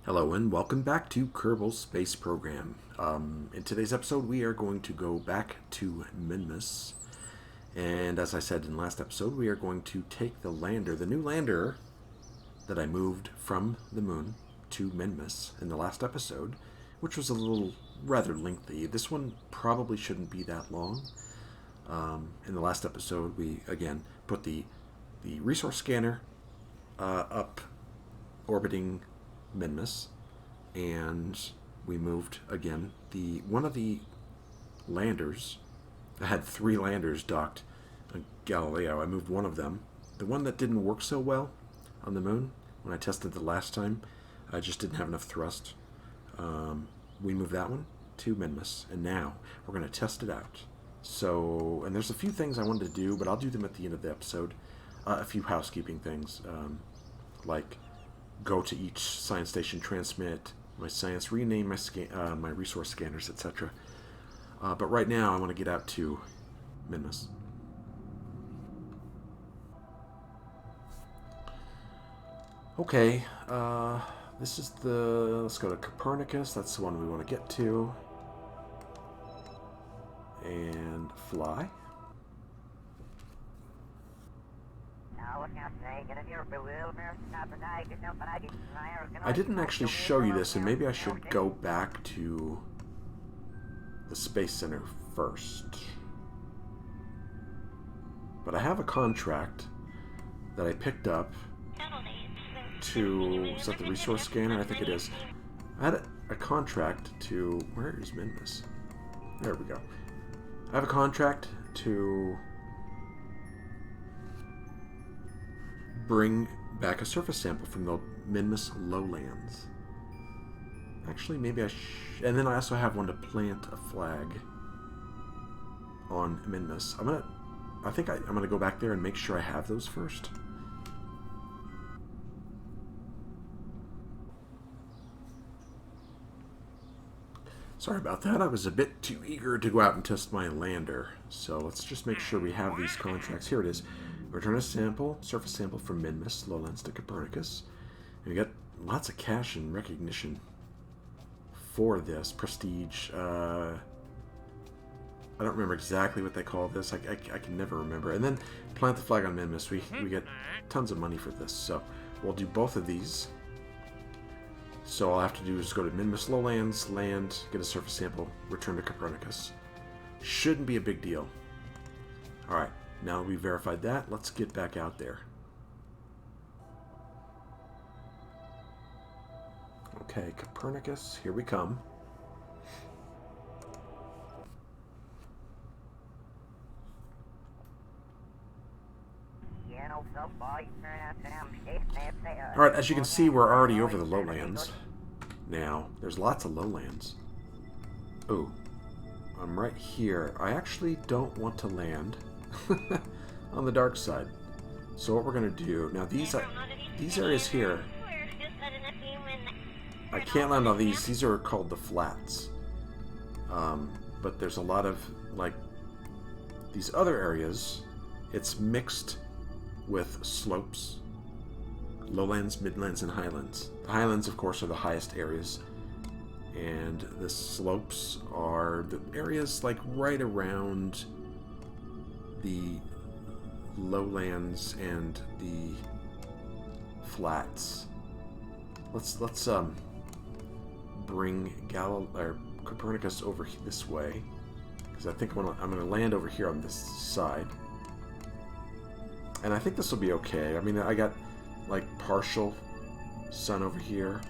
Hello and welcome back to Kerbal Space Program. In today's episode we are going to go back to Minmus, and as I said in the last episode, we are going to take the lander, the new lander that I moved from the moon to Minmus in the last episode, which was a little rather lengthy. This one probably shouldn't be that long. In the last episode we again put the resource scanner up orbiting Minmus, and we moved again one of the landers. I had 3 landers docked on Galileo. I moved one of them. The one that didn't work so well on the moon when I tested the last time, I just didn't have enough thrust. We moved that one to Minmus, and now we're going to test it out. So, and there's a few things I wanted to do, but I'll do them at the end of the episode. A few housekeeping things, like go to each science station, transmit my science, rename my my resource scanners, etc. But right now I want to get out to Minmus. Okay, this is let's go to Copernicus. That's the one we want to get to. And fly. I didn't actually show you this, and maybe I should go back to the Space Center first. But I have a contract that I picked up to... Is that the resource scanner? I think it is. I had a contract to... Where is Minmus? There we go. I have a contract to bring back a surface sample from the Minmus lowlands. Actually, maybe I and then I also have one to plant a flag on Minmus. I think I'm gonna go back there and make sure I have those first. Sorry about that. I was a bit too eager to go out and test my lander. So let's just make sure we have these contracts. Here it is. Return a sample, surface sample from Minmus, lowlands to Copernicus. And we got lots of cash and recognition for this. Prestige. I don't remember exactly what they call this. I can never remember. And then plant the flag on Minmus. We get tons of money for this. So we'll do both of these. So all I have to do is go to Minmus lowlands, land, get a surface sample, return to Copernicus. Shouldn't be a big deal. Alright. Now that we verified that, let's get back out there. Okay, Copernicus, here we come. Alright, as you can see, we're already over the lowlands. Now, there's lots of lowlands. Ooh, I'm right here. I actually don't want to land on the dark side. So what we're going to do... Now, these areas here... I can't land on these. These are called the flats. But there's a lot of, like... These other areas, it's mixed with slopes. Lowlands, midlands, and highlands. The highlands, of course, are the highest areas. And the slopes are the areas, like, right around the lowlands and the flats. Let's bring Copernicus over this way, because I think I'm gonna land over here on this side, and I think this will be okay. I mean, I got like partial sun over here.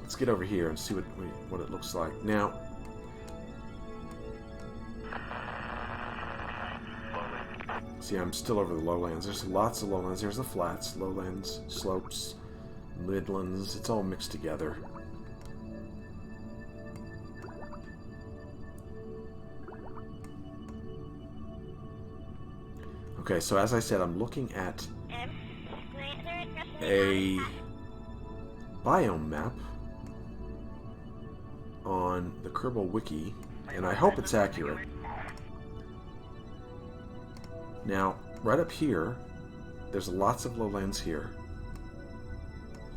Let's get over here and see what it looks like now. See, I'm still over the lowlands. There's lots of lowlands. There's the flats, lowlands, slopes, midlands. It's all mixed together. Okay, so as I said, I'm looking at a biome map on the Kerbal Wiki, and I hope it's accurate. Now, right up here, there's lots of lowlands here.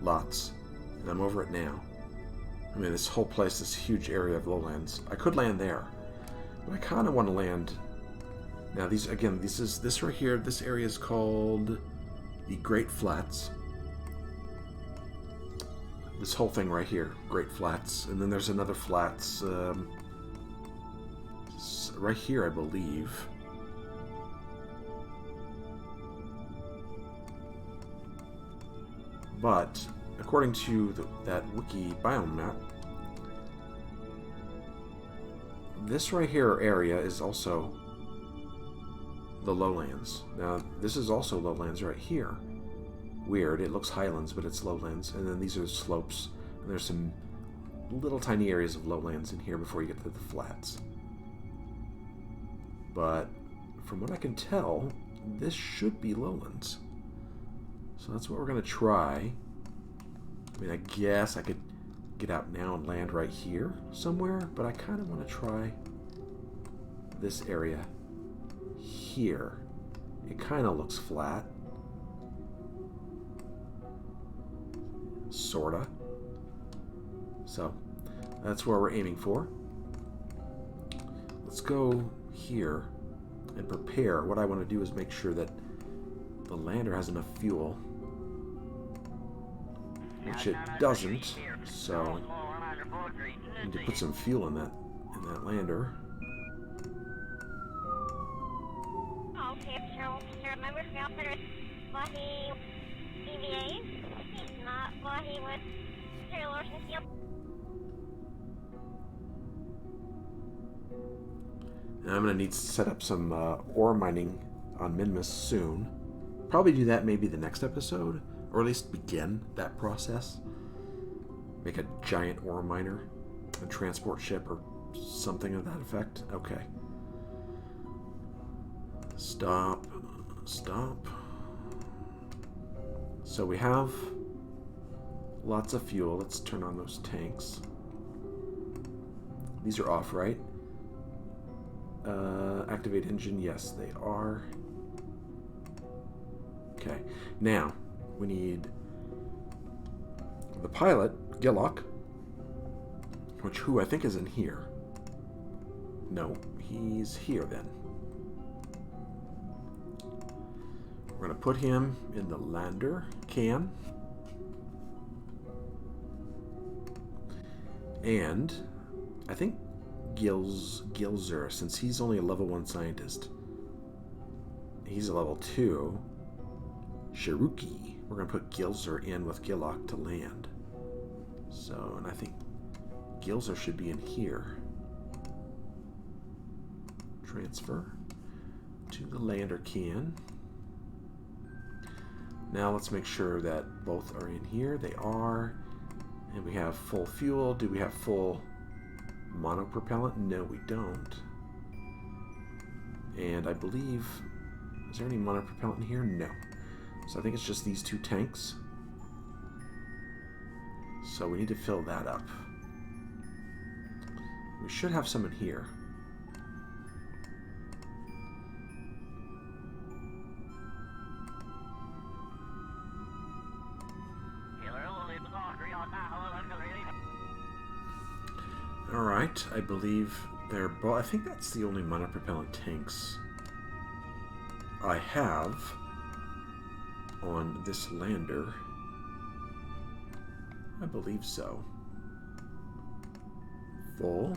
Lots. And I'm over it now. I mean, this whole place, this huge area of lowlands. I could land there. But I kind of want to land... Now, these, again, this right here, this area is called the Great Flats. This whole thing right here, Great Flats. And then there's another flats right here, I believe. But, according to that wiki biome map, this right here area is also the lowlands. Now, this is also lowlands right here. Weird, it looks highlands, but it's lowlands. And then these are slopes. And there's some little tiny areas of lowlands in here before you get to the flats. But, from what I can tell, this should be lowlands. So that's what we're going to try. I mean, I guess I could get out now and land right here somewhere, but I kind of want to try this area here. It kind of looks flat. Sorta. So, that's where we're aiming for. Let's go here and prepare. What I want to do is make sure that the lander has enough fuel, which it doesn't, so I need to put some fuel in that lander. And I'm going to need to set up some ore mining on Minmus soon. Probably do that maybe the next episode, or at least begin that process. Make a giant ore miner, a transport ship, or something of that effect. Okay. Stop. Stop. So we have lots of fuel. Let's turn on those tanks. These are off, right? Activate engine. Yes, they are. Okay. Now, we need the pilot, Gillock, who I think is in here. No, he's here then. We're going to put him in the lander can. And I think Gilzer, since he's only a level 1 scientist, he's a level 2. Cherokee. We're going to put Gilzer in with Gillock to land. So, and I think Gilzer should be in here. Transfer to the lander can. Now let's make sure that both are in here. They are. And we have full fuel. Do we have full monopropellant? No, we don't. And I believe... Is there any monopropellant in here? No. So I think it's just these two tanks. So we need to fill that up. We should have some in here. Alright, I believe they're both... I think that's the only monopropellant tanks I have on this lander. I believe so. Full.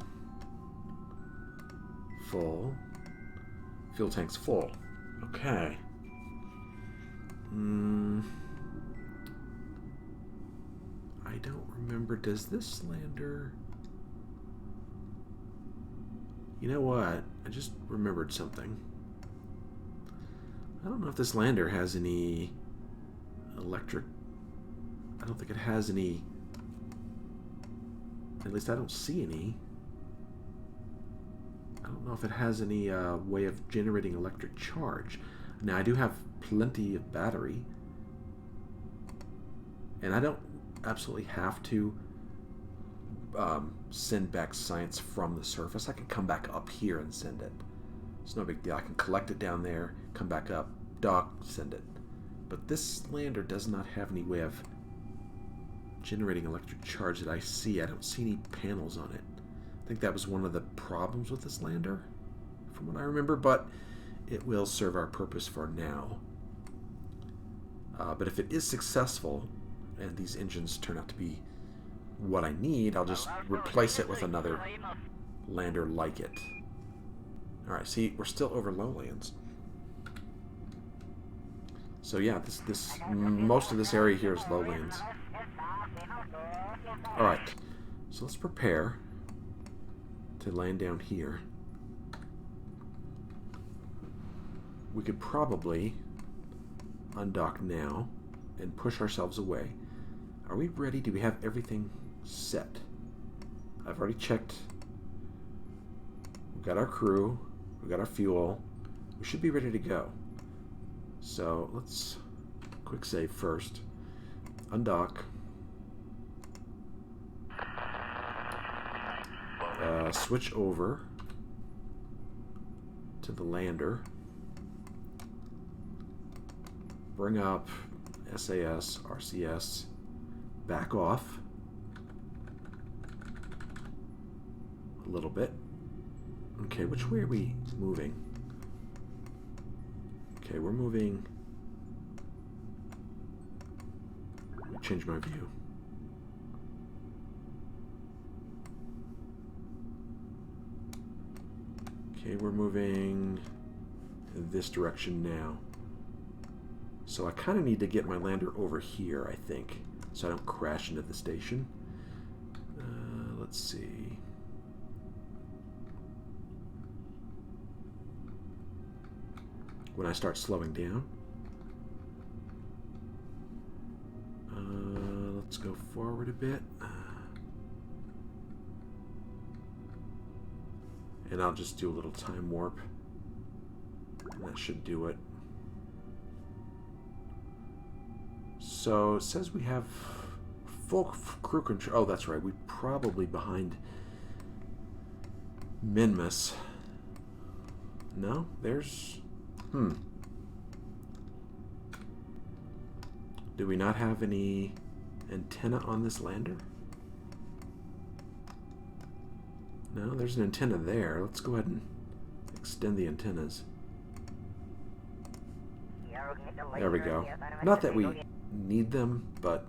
Full. Fuel tank's full. Okay. I don't remember. Does this lander... You know what? I just remembered something. I don't know if this lander has any electric... I don't think it has any... At least I don't see any. I don't know if it has any way of generating electric charge. Now, I do have plenty of battery. And I don't absolutely have to send back science from the surface. I can come back up here and send it. It's no big deal. I can collect it down there, come back up, dock, send it. But this lander does not have any way of Generating electric charge that I see. I don't see any panels on it. I think that was one of the problems with this lander, from what I remember, but it will serve our purpose for now. But if it is successful, and these engines turn out to be what I need, I'll just replace it with another lander like it. Alright, see, we're still over lowlands. So yeah, this most of this area here is lowlands. Alright, so let's prepare to land down here. We could probably undock now and push ourselves away. Are we ready? Do we have everything set? I've already checked. We've got our crew. We've got our fuel. We should be ready to go. So let's quick save first. Undock. Switch over to the lander. Bring up SAS, RCS. Back off a little bit. Okay, which way are we moving? Okay, we're moving. Let me change my view. Okay, we're moving in this direction now. So I kind of need to get my lander over here, I think, so I don't crash into the station. Let's see. When I start slowing down. Let's go forward a bit. And I'll just do a little time warp. And that should do it. So it says we have full crew control. Oh, that's right. We're probably behind Minmus. No? There's... Do we not have any antenna on this lander? No, there's an antenna there. Let's go ahead and extend the antennas. There we go. Not that we need them, but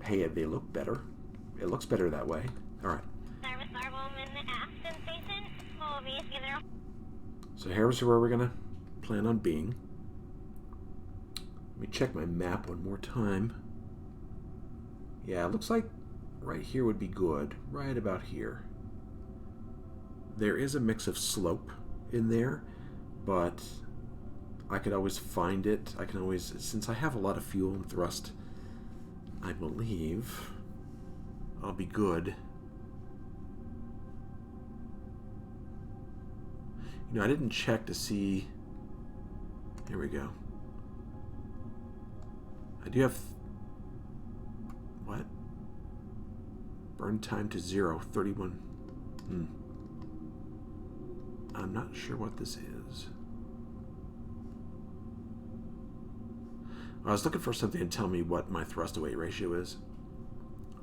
hey, they look better. It looks better that way. Alright. So here's where we're going to plan on being. Let me check my map one more time. Yeah, it looks like right here would be good. Right about here. There is a mix of slope in there, but I could always find it. I can always, since I have a lot of fuel and thrust, I believe I'll be good. You know, I didn't check to see. Here we go. I do have... What? Burn time to 0, 31. I'm not sure what this is. I was looking for something to tell me what my thrust to weight ratio is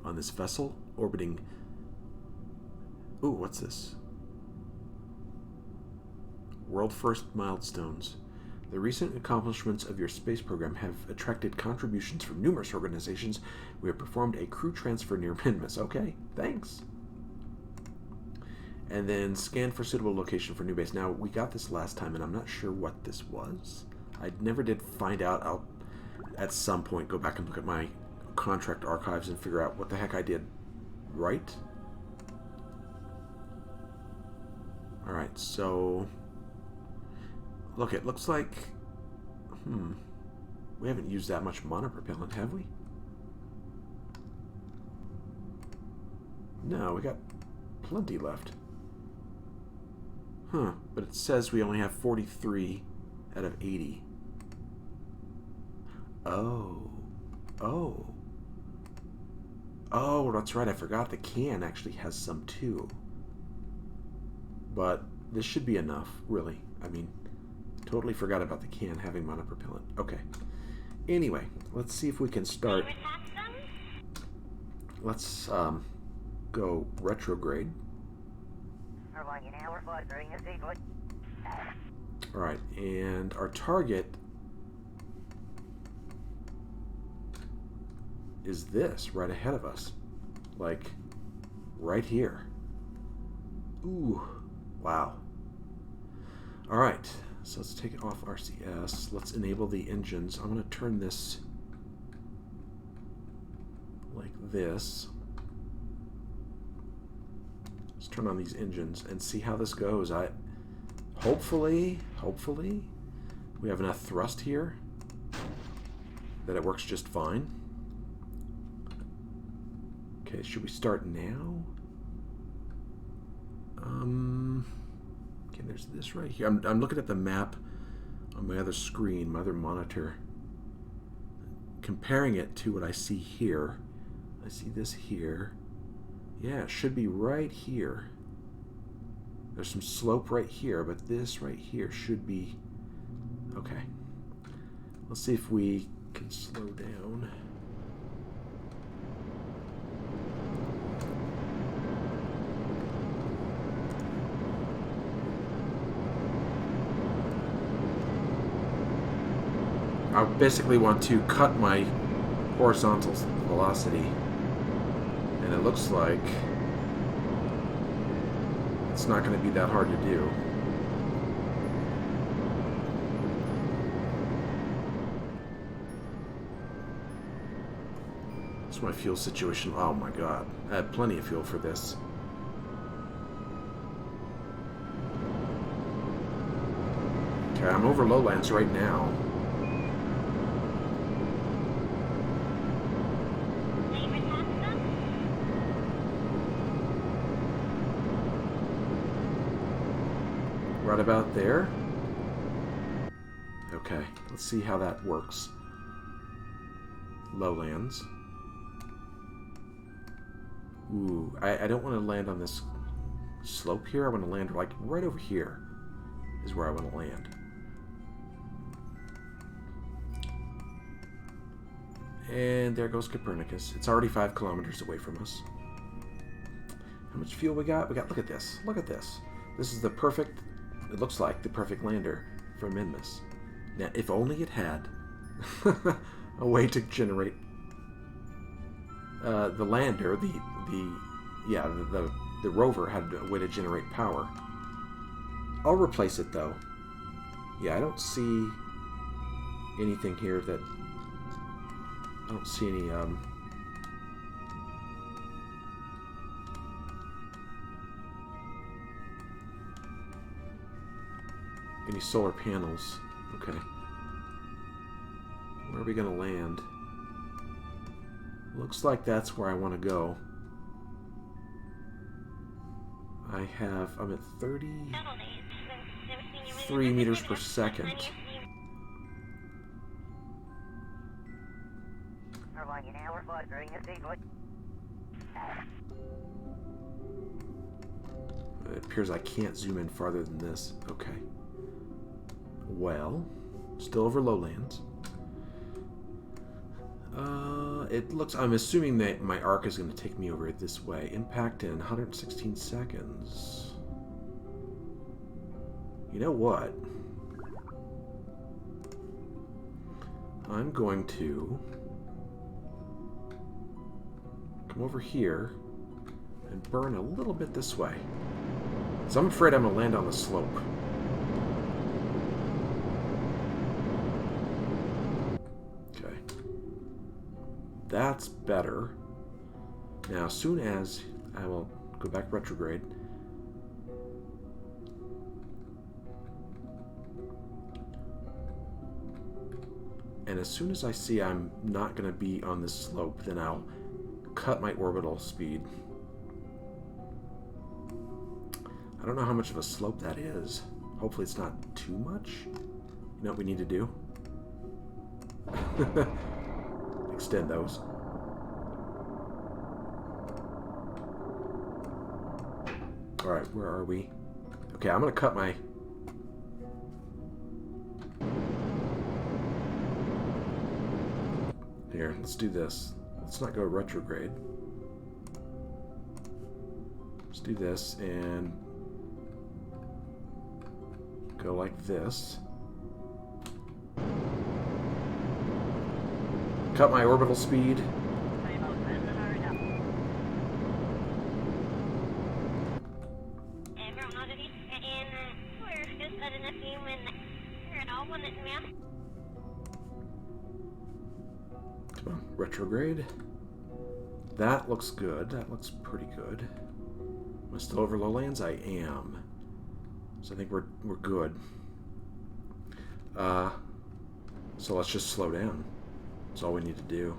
on this vessel orbiting. Ooh, what's this? World first milestones. The recent accomplishments of your space program have attracted contributions from numerous organizations. We have performed a crew transfer near Minmus. Okay, thanks. And then scan for suitable location for new base. Now, we got this last time, and I'm not sure what this was. I never did find out. I'll, at some point, go back and look at my contract archives and figure out what the heck I did right. Alright, so... Look, it looks like... We haven't used that much monopropellant, have we? No, we got plenty left. Huh, but it says we only have 43 out of 80. Oh, that's right, I forgot the can actually has some too. But this should be enough, really. I mean, totally forgot about the can having monopropellant. Okay. Anyway, let's see if we can start let's go retrograde. Alright, and our target is this right ahead of us. Like, right here. Ooh, wow. Alright, so let's take it off RCS. Let's enable the engines. I'm going to turn this like this. Let's turn on these engines and see how this goes. Hopefully, we have enough thrust here that it works just fine. Okay, should we start now? Okay, there's this right here. I'm looking at the map on my other screen, my other monitor, comparing it to what I see here. I see this here. Yeah, it should be right here. There's some slope right here, but this right here should be... Okay. Let's see if we can slow down. I basically want to cut my horizontal velocity, and it looks like it's not going to be that hard to do. That's my fuel situation. Oh my god. I had plenty of fuel for this. Okay, I'm over lowlands right now. Right about there. Okay, let's see how that works. Lowlands. Ooh, I don't want to land on this slope here. I want to land like right over here is where I want to land. And there goes Copernicus. It's already 5 kilometers away from us. How much fuel we got? Look at this. Look at this. This is the perfect... It looks like the perfect lander for Minmus. Now, if only it had a way to generate the lander, the rover had a way to generate power. I'll replace it though. Yeah, I don't see anything here that I don't see any solar panels. Okay. Where are we going to land? Looks like that's where I want to go. I'm at 33 meters per second. It appears I can't zoom in farther than this. Okay. Well, still over lowlands. It looks... I'm assuming that my arc is going to take me over this way. Impact in 116 seconds. You know what? I'm going to come over here and burn a little bit this way. So I'm afraid I'm going to land on the slope. That's better. Now, as soon as I will go back retrograde, and as soon as I see I'm not going to be on this slope, then I'll cut my orbital speed. I don't know how much of a slope that is. Hopefully it's not too much. You know what we need to do? Extend those. Alright, where are we? Okay, I'm going to cut my... Here, let's do this. Let's not go retrograde. Let's do this and go like this. Cut my orbital speed. Come on, retrograde. That looks good. That looks pretty good. Am I still over lowlands? I am. So I think we're good. So let's just slow down. That's all we need to do.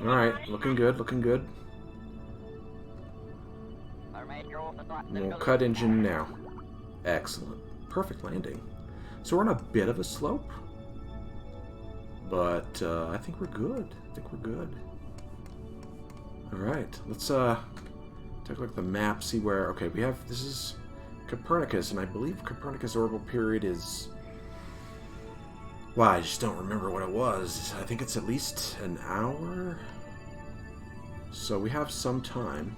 Alright, looking good, looking good. We'll cut engine now. Excellent. Perfect landing. So we're on a bit of a slope, but I think we're good. I think we're good. Alright, let's take a look at the map, see where... Okay, we have... This is Copernicus, and I believe Copernicus' orbital period is... Well, I just don't remember what it was. I think it's at least an hour. So we have some time.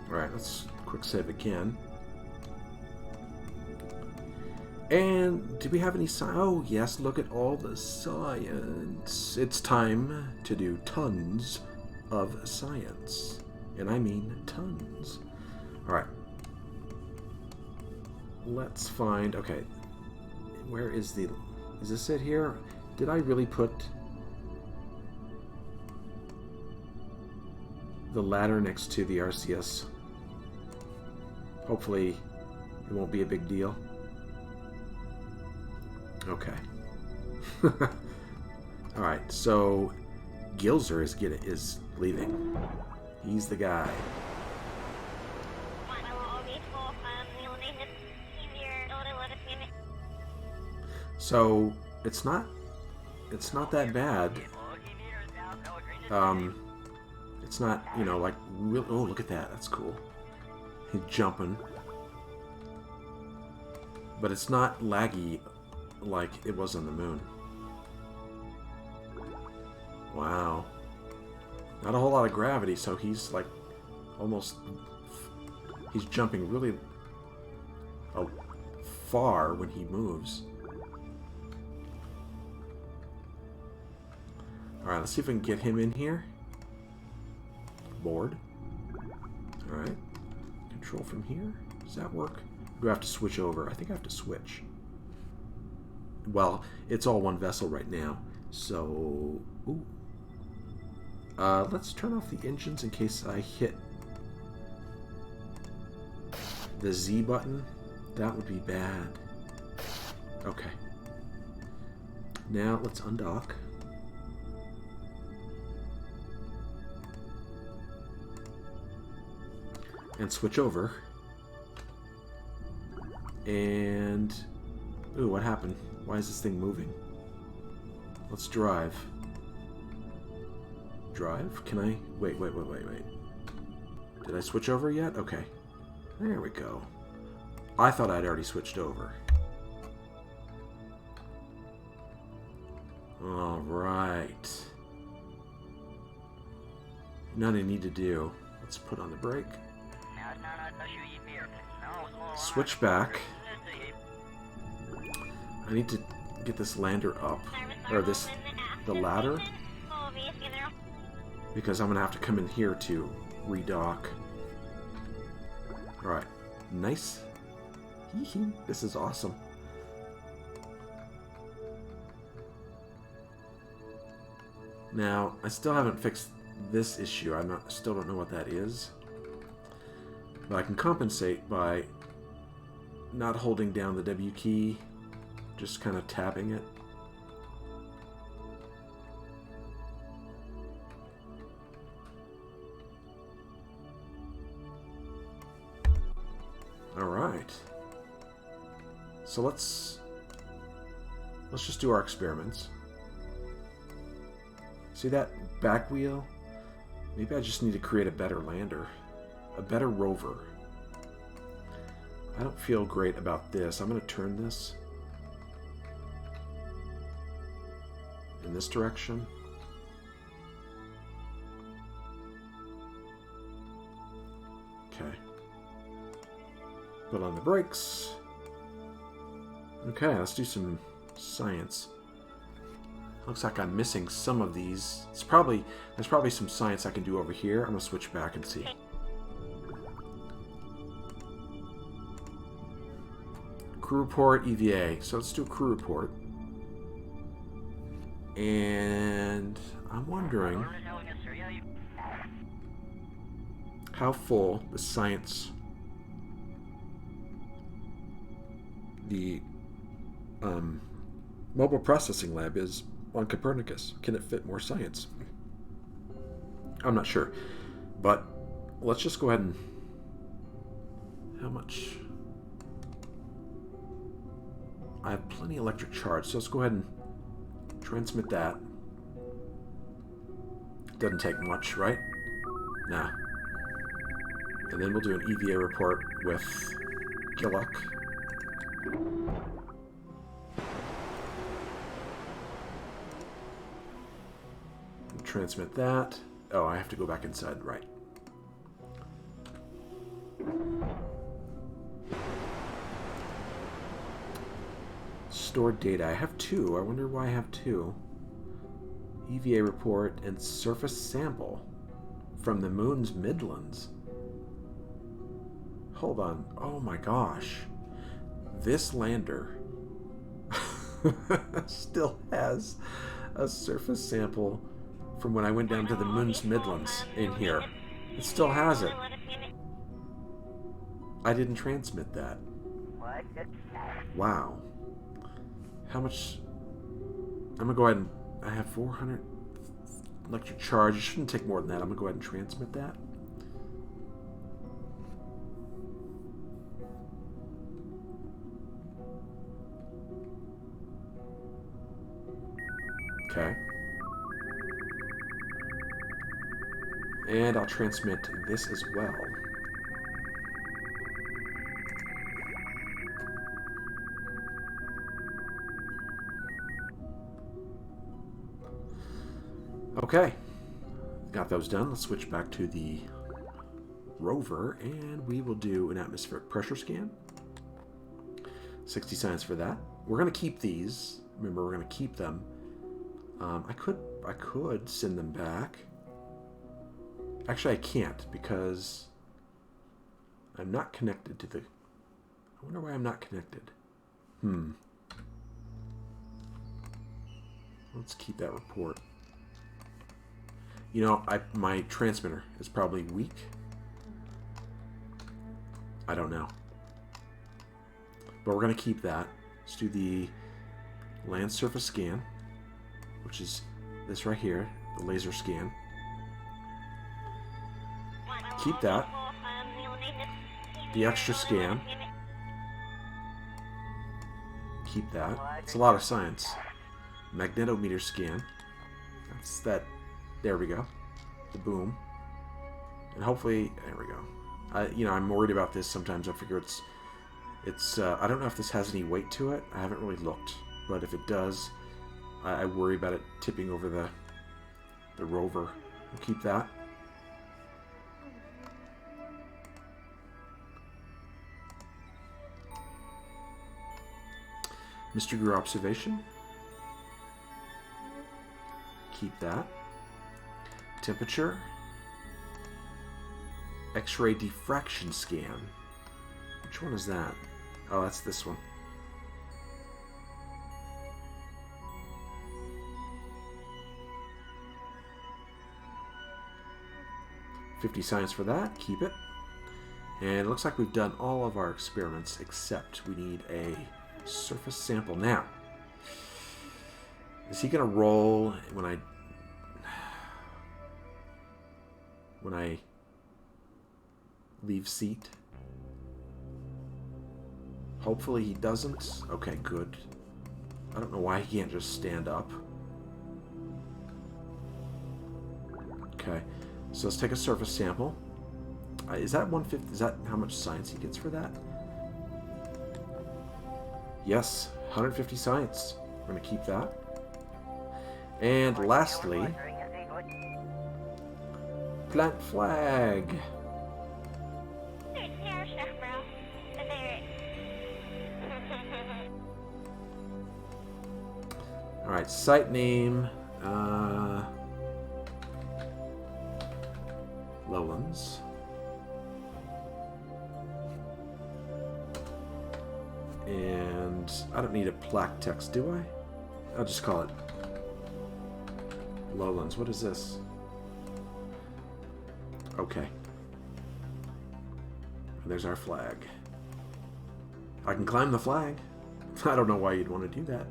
Alright, let's quick save again. And do we have any science? Oh, yes, look at all the science. It's time to do tons of science. And I mean tons. Alright. Let's find... Okay. Where is the... Is this it here? Did I really put the ladder next to the RCS? Hopefully it won't be a big deal. Okay. Alright, so Gilzer is leaving. He's the guy. So it's not that bad. It's not, you know, like real. Oh, look at that. That's cool. He's jumping. But it's not laggy like it was on the moon. Wow. Not a whole lot of gravity, so he's like almost... He's jumping really far when he moves. Alright, let's see if we can get him in here. Board. Alright. Control from here. Does that work? Do I have to switch over? I think I have to switch. Well, it's all one vessel right now. So... Ooh. Let's turn off the engines in case I hit the Z button. That would be bad. Okay. Now, let's undock. And switch over. And... Ooh, what happened? Why is this thing moving? Let's drive. Drive? Can I... Wait. Did I switch over yet? Okay. There we go. I thought I'd already switched over. Alright. None I need to do. Let's put on the brake. Switch back. I need to get this lander up. Or the ladder. Because I'm going to have to come in here to redock. Alright. Nice. This is awesome. Now, I still haven't fixed this issue. Still don't know what that is. But I can compensate by not holding down the W key, just kind of tapping it. Alright. So let's just do our experiments. See that back wheel? Maybe I just need to create a better lander. A better rover. I don't feel great about this. I'm going to turn this in this direction. Okay. Put on the brakes. Okay, let's do some science. Looks like I'm missing some of these. There's probably some science I can do over here. I'm going to switch back and see. Crew report, EVA. So let's do a crew report. And I'm wondering how full the science, the mobile processing lab is on Copernicus. Can it fit more science? I'm not sure. But let's just go ahead and... How much? I have plenty of electric charge, so let's go ahead and transmit that. Doesn't take much, right? Nah. And then we'll do an EVA report with Gillock. Transmit that. Oh, I have to go back inside, right. Stored data. I have two. I wonder why I have two. EVA report and surface sample from the moon's midlands. Hold on. Oh my gosh. This lander still has a surface sample from when I went down to the moon's midlands in here. It still has it. I didn't transmit that. Wow. How much? I'm going to go ahead and... I have 400 electric charge. It shouldn't take more than that. I'm going to go ahead and transmit that. Okay. And I'll transmit this as well. Okay. Got those done. Let's switch back to the rover, and we will do an atmospheric pressure scan. 60 science for that. We're going to keep these. Remember, we're going to keep them. I could send them back. Actually, I can't because I'm not connected to the... I wonder why I'm not connected. Let's keep that report. You know, my transmitter is probably weak. I don't know. But we're going to keep that. Let's do the land surface scan, which is this right here, the laser scan. Keep that. The extra scan. Keep that. It's a lot of science. Magnetometer scan. That's that. There we go. The boom. And hopefully, there we go. You know, I'm worried about this. Sometimes I figure it's. I don't know if this has any weight to it. I haven't really looked, but if it does, I worry about it tipping over the rover. We'll keep that. Mr. Greer observation. Keep that. Temperature. X-ray diffraction scan. Which one is that? Oh, that's this one. $50 science for that. Keep it. And it looks like we've done all of our experiments except we need a surface sample. Now, is he going to roll when I leave seat? Hopefully he doesn't. Okay, good. I don't know why he can't just stand up. Okay, so let's take a surface sample. Is that 150? Is that how much science he gets for that? Yes, 150 science. We're going to keep that. And lastly, plant flag. Alright, site name. Lowlands. And I don't need a plaque text, do I? I'll just call it Lowlands. What is this? Okay. There's our flag. I can climb the flag. I don't know why you'd want to do that.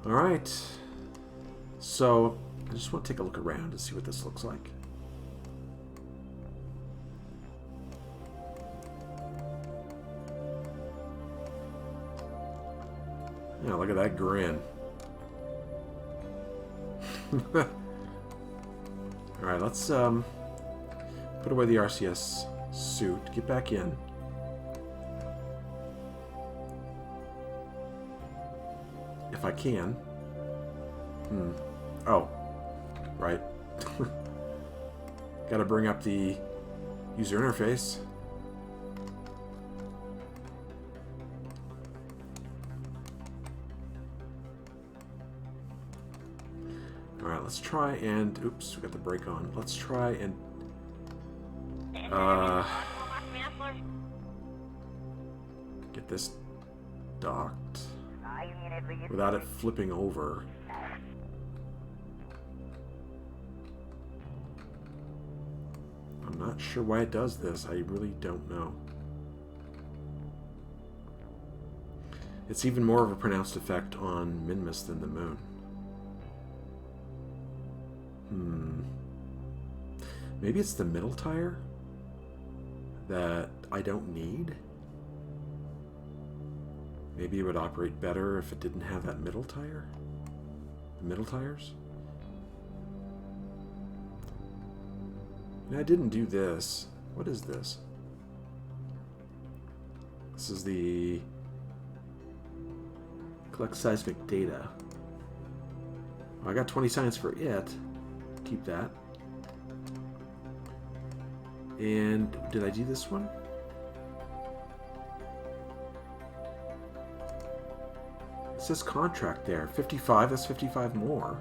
Alright. So, I just want to take a look around to see what this looks like. Yeah, look at that grin. Alright, let's put away the RCS suit. Get back in. If I can. Oh. Right. Gotta bring up the user interface. Alright, let's try and... Oops, we got the brake on. Let's try and... get this docked without it flipping over. I'm not sure why it does this. I really don't know. It's even more of a pronounced effect on Minmus than the moon. Maybe it's the middle tire that I don't need. Maybe it would operate better if it didn't have that middle tire. The middle tires. I didn't do this. What is this? This is the collect seismic data. I got 20 science for it. Keep that. And did I do this one? It says contract there. 55, that's 55 more.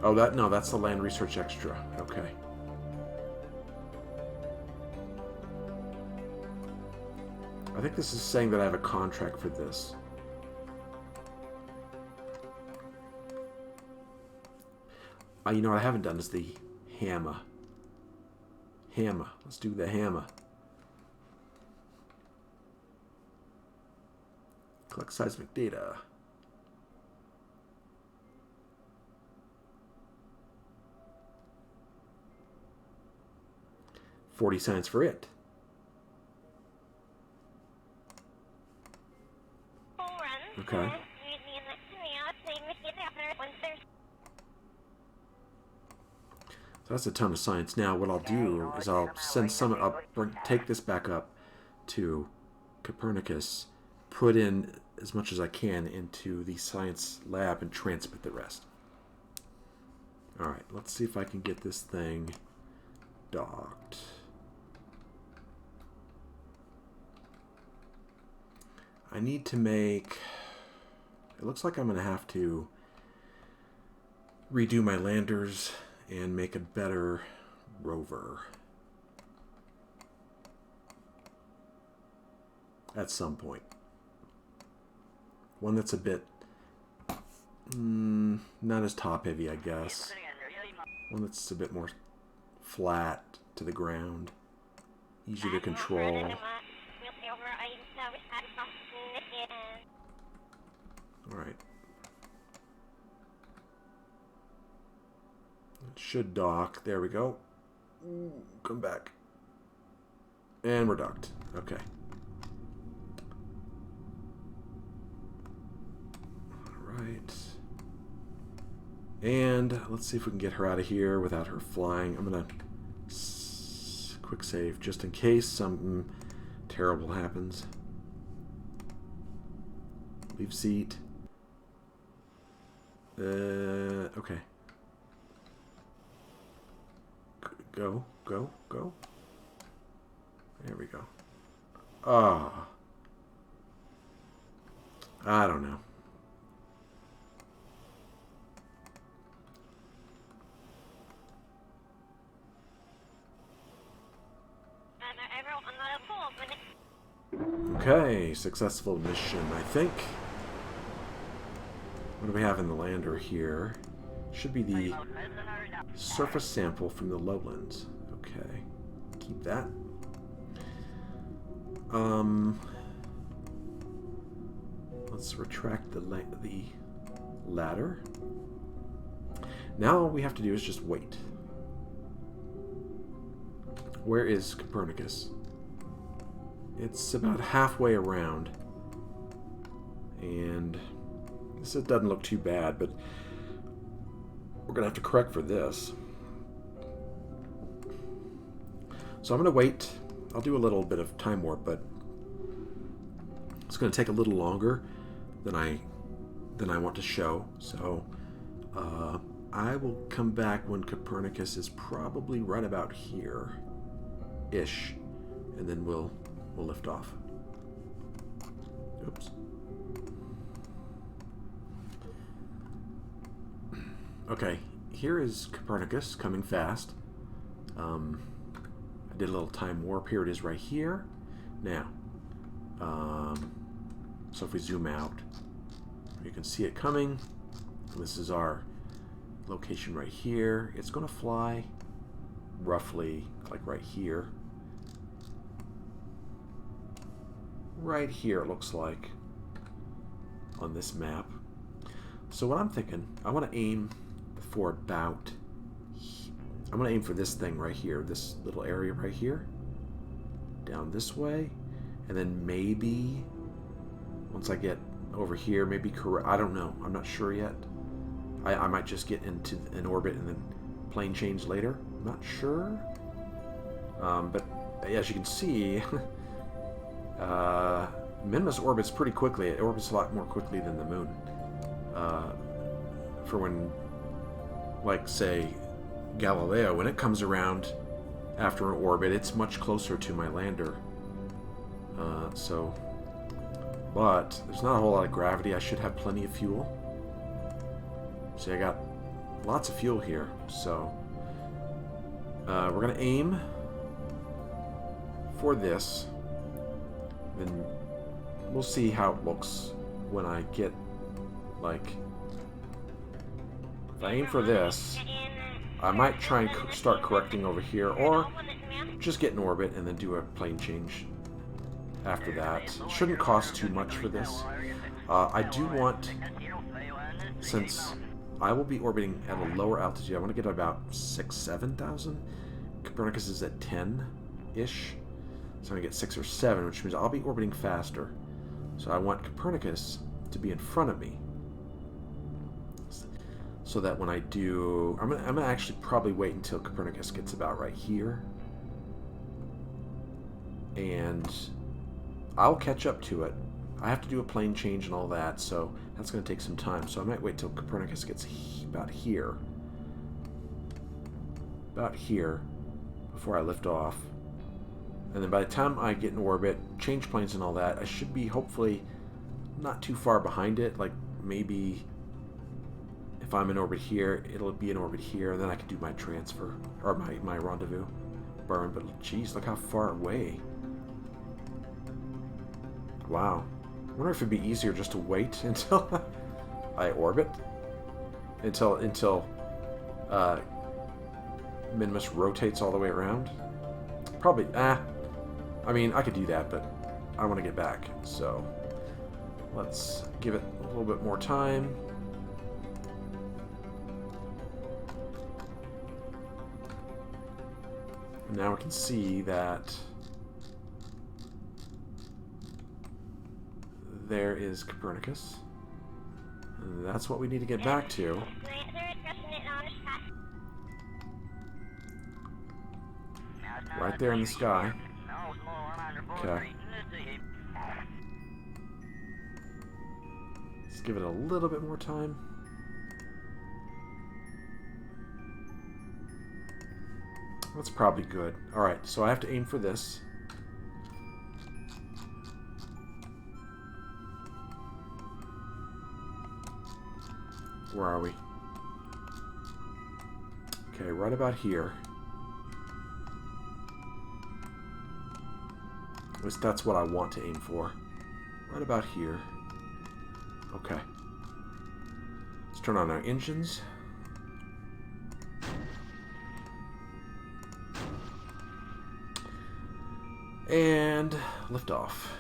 Oh, no, that's the land research extra. Okay. I think this is saying that I have a contract for this. You know what I haven't done is the hammer. Hammer. Let's do the hammer. Collect seismic data. $40 science for it. Okay. So that's a ton of science. Now what I'll do is I'll send some up, take this back up to Copernicus, put in as much as I can into the science lab and transmit the rest. Alright, let's see if I can get this thing docked. I need to make... It looks like I'm going to have to redo my landers and make a better rover. At some point. One that's a bit... not as top-heavy, I guess. One that's a bit more flat to the ground. Easier to control. Alright. It should dock. There we go. Ooh, come back. And we're docked. Okay. Alright. And let's see if we can get her out of here without her flying. I'm going to quick save just in case something terrible happens. Leave seat. Okay. Go, go, go. There we go. Ah. I don't know. Okay, successful mission, I think. What do we have in the lander here? Should be the surface sample from the lowlands. Okay, keep that. Let's retract the ladder. Now all we have to do is just wait. Where is Copernicus? It's about halfway around. And this doesn't look too bad, but we're going to have to correct for this. So I'm going to wait. I'll do a little bit of time warp, but it's going to take a little longer than I want to show. So I will come back when Copernicus is probably right about here-ish, and then we'll lift off. Oops. Okay, here is Copernicus coming fast. I did a little time warp. Here it is right here. Now, so if we zoom out, you can see it coming. This is our location right here. It's going to fly roughly like right here. Right here, it looks like, on this map. So what I'm thinking, I want to aim for about... I'm going to aim for this thing right here, this little area right here. Down this way. And then maybe, once I get over here, maybe correct... I don't know. I'm not sure yet. I might just get into an orbit and then plane change later. I'm not sure. But as you can see... Minmus orbits pretty quickly. It orbits a lot more quickly than the moon. For when, like, say, Galileo, when it comes around after an orbit, it's much closer to my lander. But there's not a whole lot of gravity. I should have plenty of fuel. See, I got lots of fuel here. So we're going to aim for this. Then we'll see how it looks when I get, like, if I aim for this, I might try and start correcting over here, or just get in orbit and then do a plane change after that. It shouldn't cost too much for this. I do want, since I will be orbiting at a lower altitude, I want to get about 6,000-7,000. Copernicus is at 10-ish. So I'm going to get 6 or 7, which means I'll be orbiting faster. So I want Copernicus to be in front of me. So that when I do... I'm going to actually probably wait until Copernicus gets about right here. And I'll catch up to it. I have to do a plane change and all that, so that's going to take some time. So I might wait till Copernicus gets about here. About here, before I lift off. And then by the time I get in orbit, change planes and all that, I should be hopefully not too far behind it. Like maybe if I'm in orbit here, it'll be in orbit here, and then I can do my transfer, or my rendezvous burn. But geez, look how far away. Wow. I wonder if it'd be easier just to wait until I orbit? Until Minmus rotates all the way around? Probably, I mean, I could do that, but I want to get back, so let's give it a little bit more time. Now we can see that there is Copernicus. And that's what we need to get back to. Right there in the sky. Okay. Let's give it a little bit more time. That's probably good. Alright, so I have to aim for this. Where are we? Okay, right about here. At least that's what I want to aim for. Right about here. Okay. Let's turn on our engines. And lift off.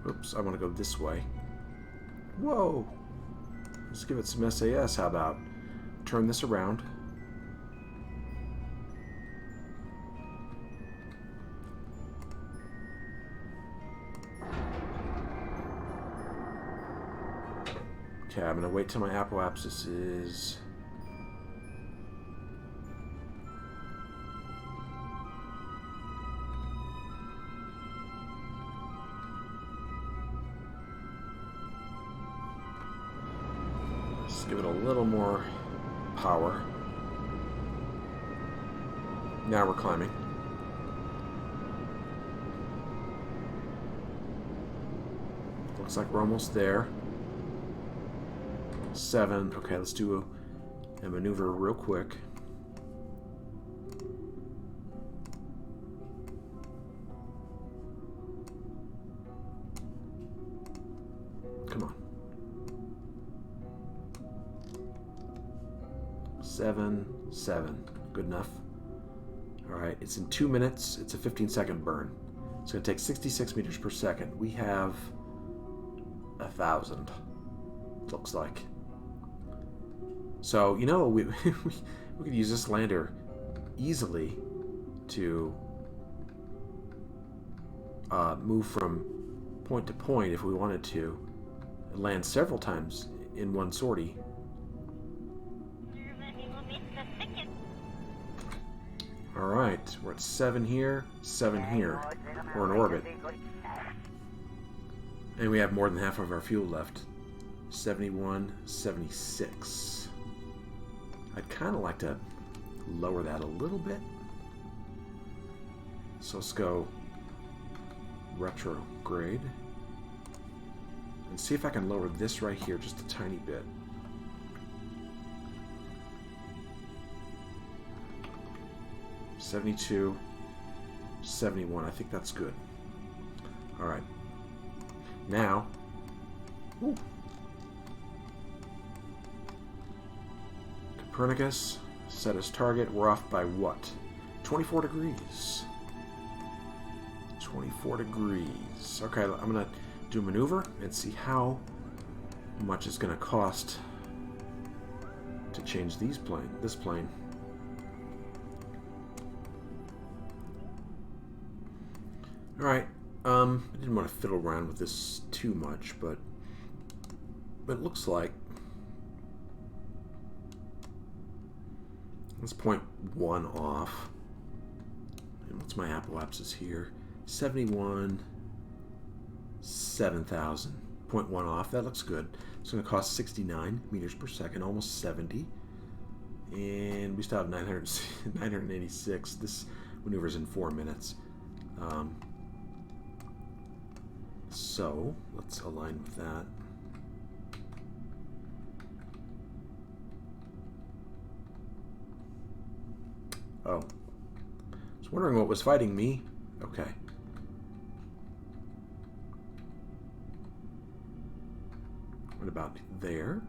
Oops, I want to go this way. Whoa! Let's give it some SAS. How about turn this around? Okay, I'm going to wait till my apoapsis is... give it a little more power. Now we're climbing. Looks like we're almost there. 7. Okay, let's do a maneuver real quick. Come on. 7, 7. Good enough. Alright, it's in 2 minutes. It's a 15-second burn. It's going to take 66 meters per second. We have 1,000. Looks like. So, you know, we could use this lander easily to move from point to point if we wanted to. Land several times in one sortie. Alright, we're at 7 here, 7 here. We're in orbit. And we have more than half of our fuel left. 71, 76. I'd kind of like to lower that a little bit. So let's go retrograde. And see if I can lower this right here just a tiny bit. $72, 71. I think that's good. Alright. Now. Ooh. Copernicus, set as target. We're off by what? 24 degrees. 24 degrees. Okay, I'm going to do a maneuver and see how much it's going to cost to change this plane. Alright, I didn't want to fiddle around with this too much, but it looks like let's point 1 off. And what's my apoapsis here? 71, 7,000. Point 1 off. That looks good. It's going to cost 69 meters per second, almost 70. And we still have 986. This maneuver's in 4 minutes. So let's align with that. Oh. I was wondering what was fighting me. Okay. What about there?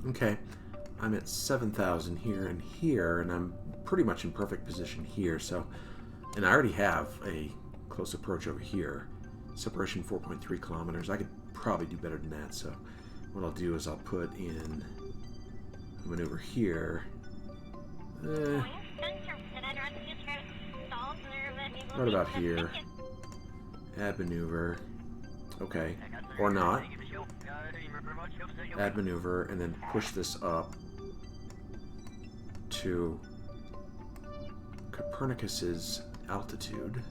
Okay. I'm at 7,000 here and here, and I'm pretty much in perfect position here, so... And I already have a close approach over here. Separation 4.3 kilometers. I could probably do better than that, so what I'll do is I'll put in a maneuver here. Right about here. Add maneuver. Okay. Or not. Add maneuver, and then push this up to Copernicus's altitude.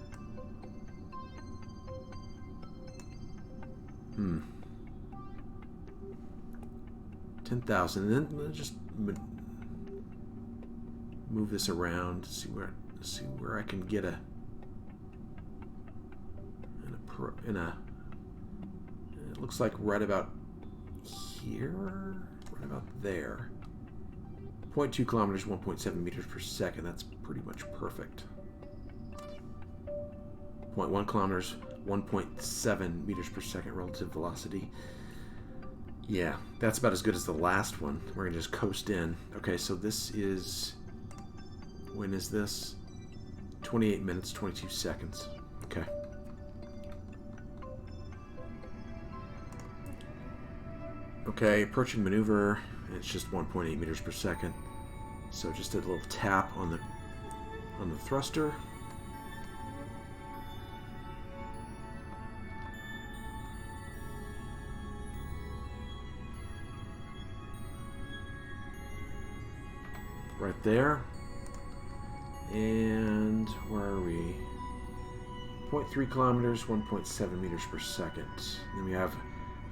10,000. And then just move this around to see where I can get it looks like right about here, right about there. 0.2 kilometers, 1.7 meters per second. That's pretty much perfect. 0.1 kilometers, 1.7 meters per second relative velocity. Yeah, that's about as good as the last one. We're going to just coast in. Okay, so this is... When is this? 28 minutes, 22 seconds. Okay. Okay, approaching maneuver. It's just 1.8 meters per second. So just a little tap on the thruster. Right there. And where are we? 0.3 kilometers, 1.7 meters per second. Then we have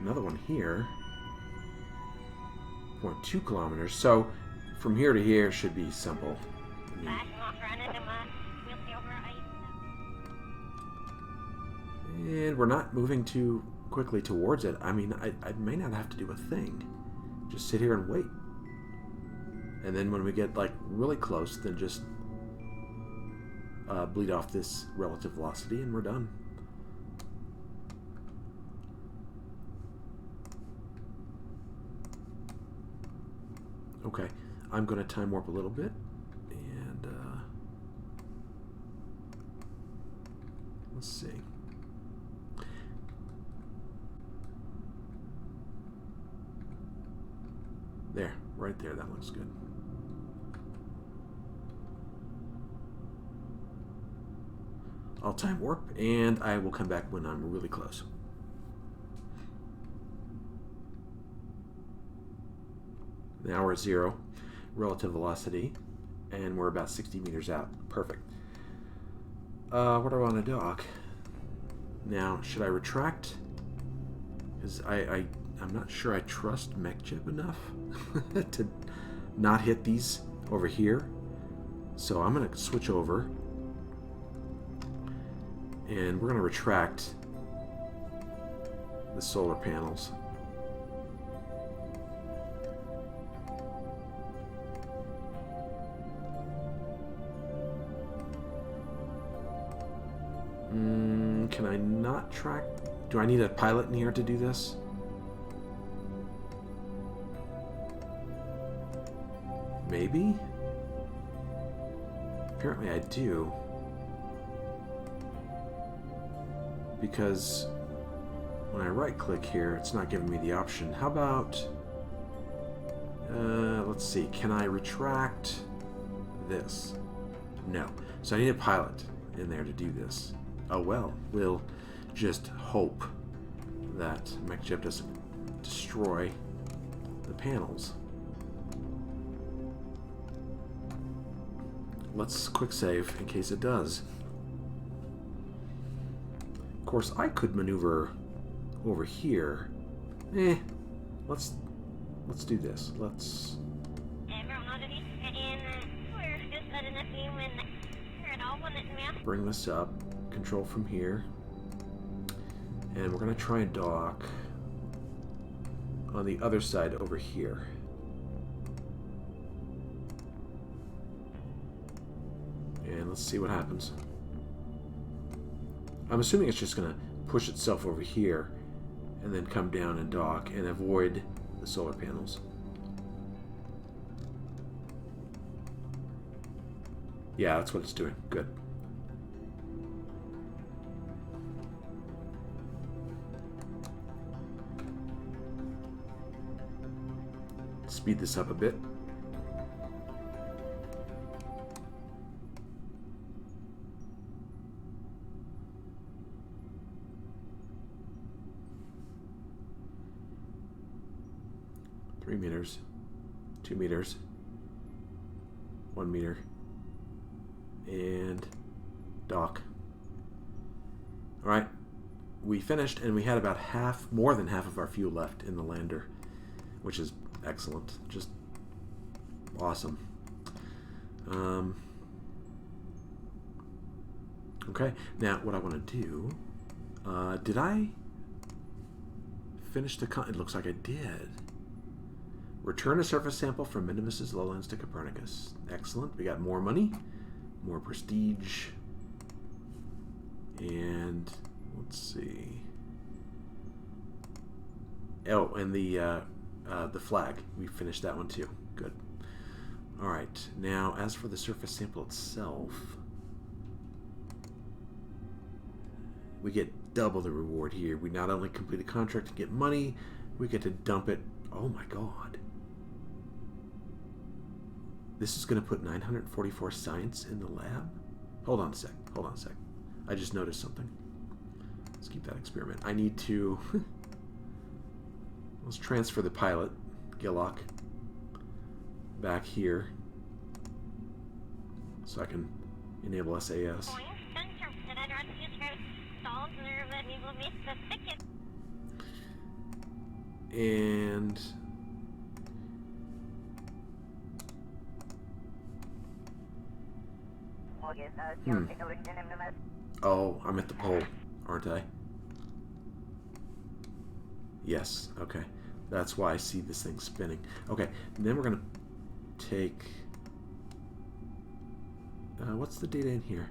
another one here. 0.2 kilometers. So from here to here should be simple. And we're not moving too quickly towards it. I mean, I may not have to do a thing. Just sit here and wait. And then when we get like really close, then just bleed off this relative velocity and we're done. Okay, I'm going to time warp a little bit and let's see. There, right there, that looks good. I'll time warp, and I will come back when I'm really close. Now we're at 0 relative velocity, and we're about 60 meters out. Perfect. What do I want to dock? Now, should I retract? Because I'm not sure I trust MechJeb enough to not hit these over here. So I'm going to switch over. And we're going to retract the solar panels. Can I not track? Do I need a pilot in here to do this? Maybe? Apparently I do. Because when I right click here, it's not giving me the option. How about, let's see, can I retract this? No. So I need a pilot in there to do this. Oh well, we'll just hope that MechJeb doesn't destroy the panels. Let's quick save in case it does. Of course, I could maneuver over here. Let's do this. Let's bring this up. Control from here. And we're going to try and dock on the other side over here. And let's see what happens. I'm assuming it's just going to push itself over here and then come down and dock and avoid the solar panels. Yeah, that's what it's doing. Good. speed this up a bit. Three meters, 2 meters, 1 meter, and dock. All right, we finished, and we had about more than half of our fuel left in the lander, which is excellent, just awesome. Okay, now what I want to do, did I finish the it looks like I did. Return a surface sample from Minmus's lowlands to Copernicus. Excellent. We got more money, more prestige, and let's see. Oh, and the flag. We finished that one too. Good. All right. Now, as for the surface sample itself, we get double the reward here. We not only complete a contract to get money, we get to dump it. Oh my God. This is going to put 944 science in the lab? Hold on a sec. Hold on a sec. I just noticed something. Let's keep that experiment. I need to... Let's transfer the pilot, Gillock, back here so I can enable SAS. And... Oh, I'm at the pole, aren't I? Yes, okay. That's why I see this thing spinning. Okay, and then we're going to take... what's the data in here?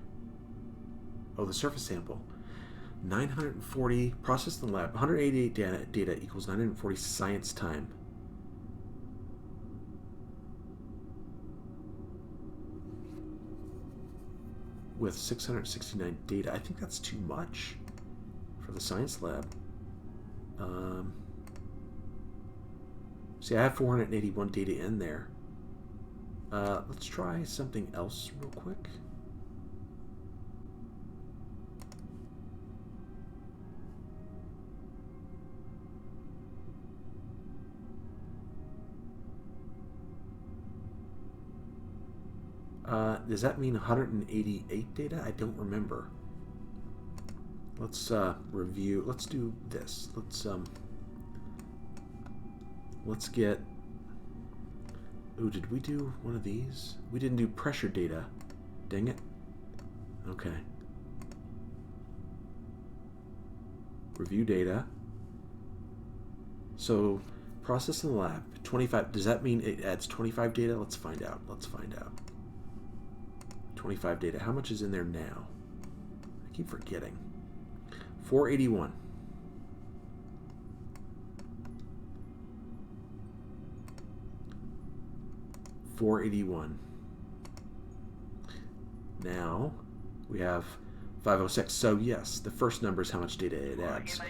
Oh, the surface sample. 940 processed in the lab. 188 data equals 940 science time. With 669 data. I think that's too much for the science lab. See, I have 481 data in there. Let's try something else real quick. Does that mean 188 data? I don't remember. Let's review. Let's do this. Let's get... Ooh, did we do one of these? We didn't do pressure data. Dang it. Okay. Review data. So, process in the lab. 25. Does that mean it adds 25 data? Let's find out. Let's find out. 25 data. How much is in there now? I keep forgetting. 481. Now we have 506. So yes, the first number is how much data it adds.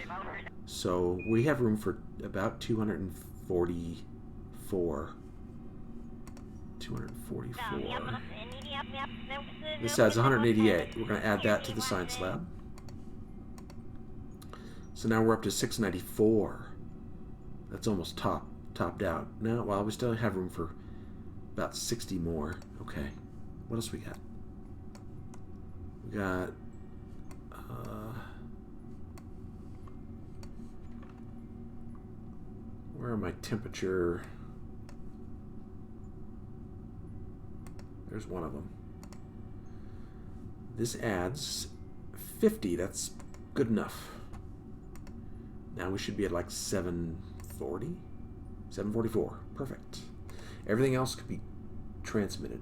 So we have room for about 244. 244. This adds 188. We're going to add that to the science lab. So now we're up to 694. That's almost topped out. Now, well, we still have room for about 60 more. Okay. What else we got? We got... where are my temperature... There's one of them. This adds 50. That's good enough. Now we should be at like 740? 744. Perfect. Everything else could be transmitted.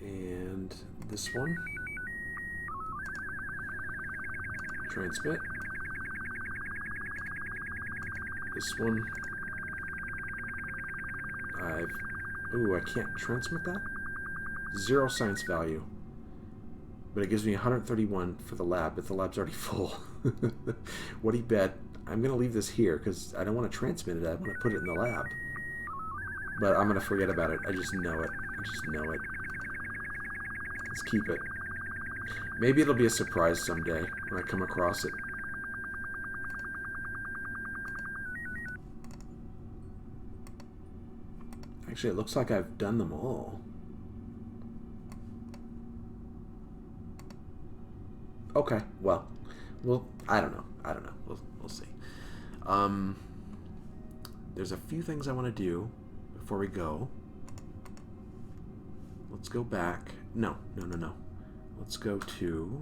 And this one. Transmit. This one. Ooh, I can't transmit that? 0 science value. But it gives me 131 for the lab, but the lab's already full. What do you bet? I'm going to leave this here because I don't want to transmit it. I want to put it in the lab. But I'm going to forget about it. I just know it. I just know it. Let's keep it. Maybe it'll be a surprise someday when I come across it. Actually, it looks like I've done them all. Okay, well, I don't know. We'll see. There's a few things I want to do before we go. Let's go back. No. Let's go to...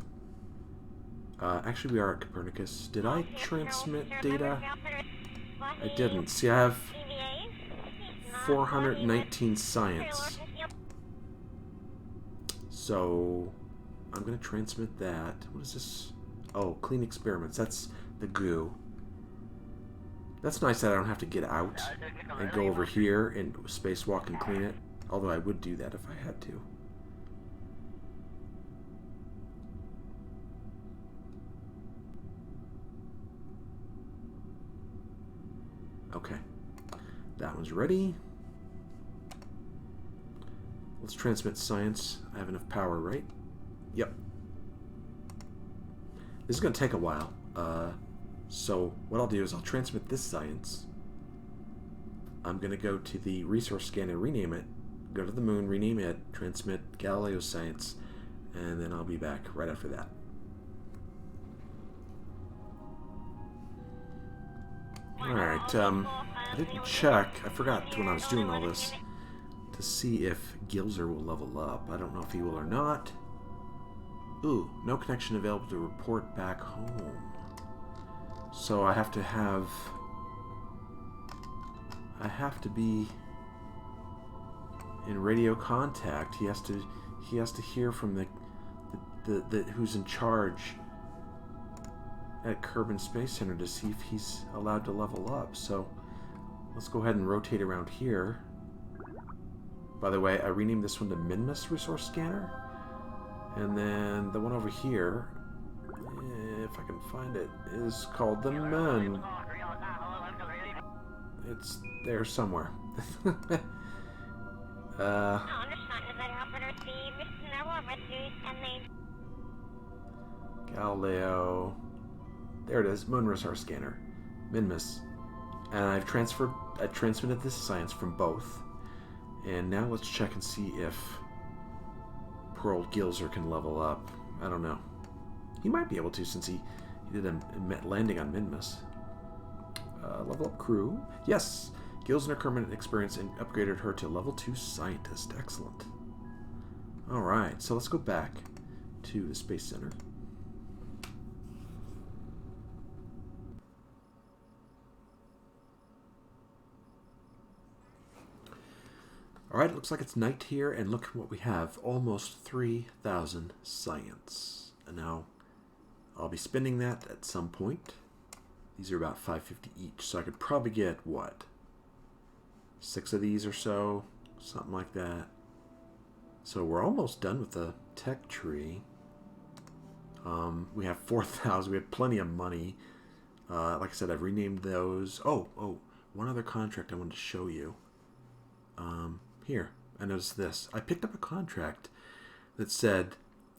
actually, we are at Copernicus. Did I transmit data? I didn't. See, I have 419 science. So, I'm going to transmit that. What is this? Oh, clean experiments. That's the goo. That's nice that I don't have to get out and go over here and spacewalk and clean it. Although I would do that if I had to. Okay. That one's ready. Let's transmit science. I have enough power, right? Yep. This is going to take a while. So what I'll do is I'll transmit this science. I'm going to go to the resource scanner, rename it, go to the moon, rename it, transmit Galileo science, and then I'll be back right after that. Alright, I didn't check, I forgot when I was doing all this, to see if Gilzer will level up. I don't know if he will or not. Ooh, no connection available to report back home. So I have to be in radio contact. He has to hear from the who's in charge at Kerbal Space Center to see if he's allowed to level up. So let's go ahead and rotate around here. By the way, I renamed this one to Minmus Resource Scanner. And then the one over here, if I can find it, is called the Moon. It's there somewhere. Galileo. There it is, Moon Resource Scanner. Minmus. And I transmitted this science from both. And now let's check and see if poor old Gilzer can level up. I don't know. He might be able to since he did a landing on Minmus. Level up crew. Yes! Gilzer Kerman experience and upgraded her to level 2 scientist. Excellent. Alright, so let's go back to the Space Center. Alright, it looks like it's night here, and look what we have. Almost 3,000 science. And now, I'll be spending that at some point. These are about 550 each, so I could probably get, what? 6 of these or so? Something like that. So we're almost done with the tech tree. We have 4,000. We have plenty of money. Like I said, I've renamed those. Oh, one other contract I wanted to show you. Here, I noticed this. I picked up a contract that said,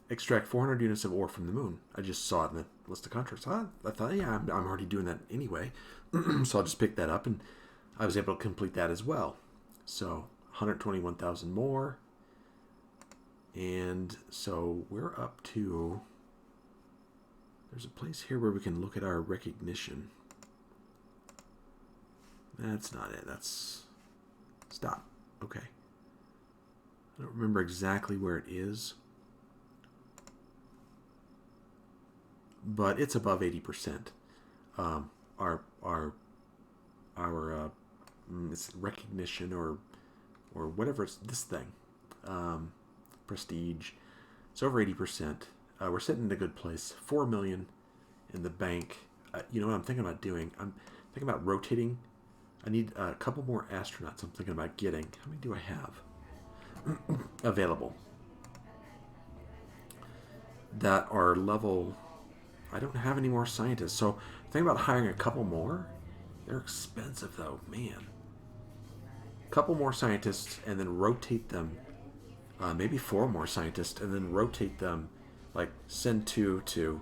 extract 400 units of ore from the moon. I just saw it in the list of contracts. I thought, yeah, I'm already doing that anyway. So I'll just pick that up, and I was able to complete that as well. So 121,000 more. And so we're up to... There's a place here where we can look at our recognition. That's not it. That's... Stop. Okay. I don't remember exactly where it is. But it's above 80%. It's recognition or whatever it's this thing. Prestige. It's over 80%. We're sitting in a good place. 4 million in the bank. You know what I'm thinking about doing? I'm thinking about rotating. I need a couple more astronauts I'm thinking about getting. How many do I have available? that are level... I don't have any more scientists, so think about hiring a couple more. They're expensive, though, man. Couple more scientists, and then rotate them. Maybe 4 more scientists, and then rotate them. Like, send 2 to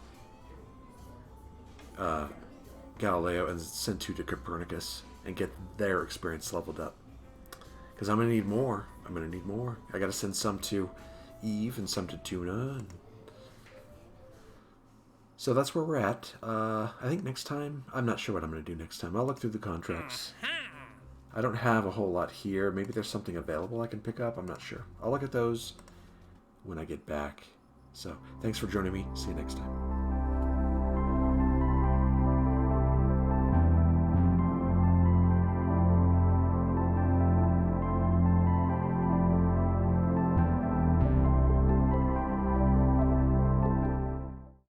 Galileo, and send 2 to Copernicus, and get their experience leveled up. Because I'm going to need more. I got to send some to Eve, and some to Duna, and... So that's where we're at. I think next time... I'm not sure what I'm going to do next time. I'll look through the contracts. I don't have a whole lot here. Maybe there's something available I can pick up. I'm not sure. I'll look at those when I get back. So, thanks for joining me. See you next time.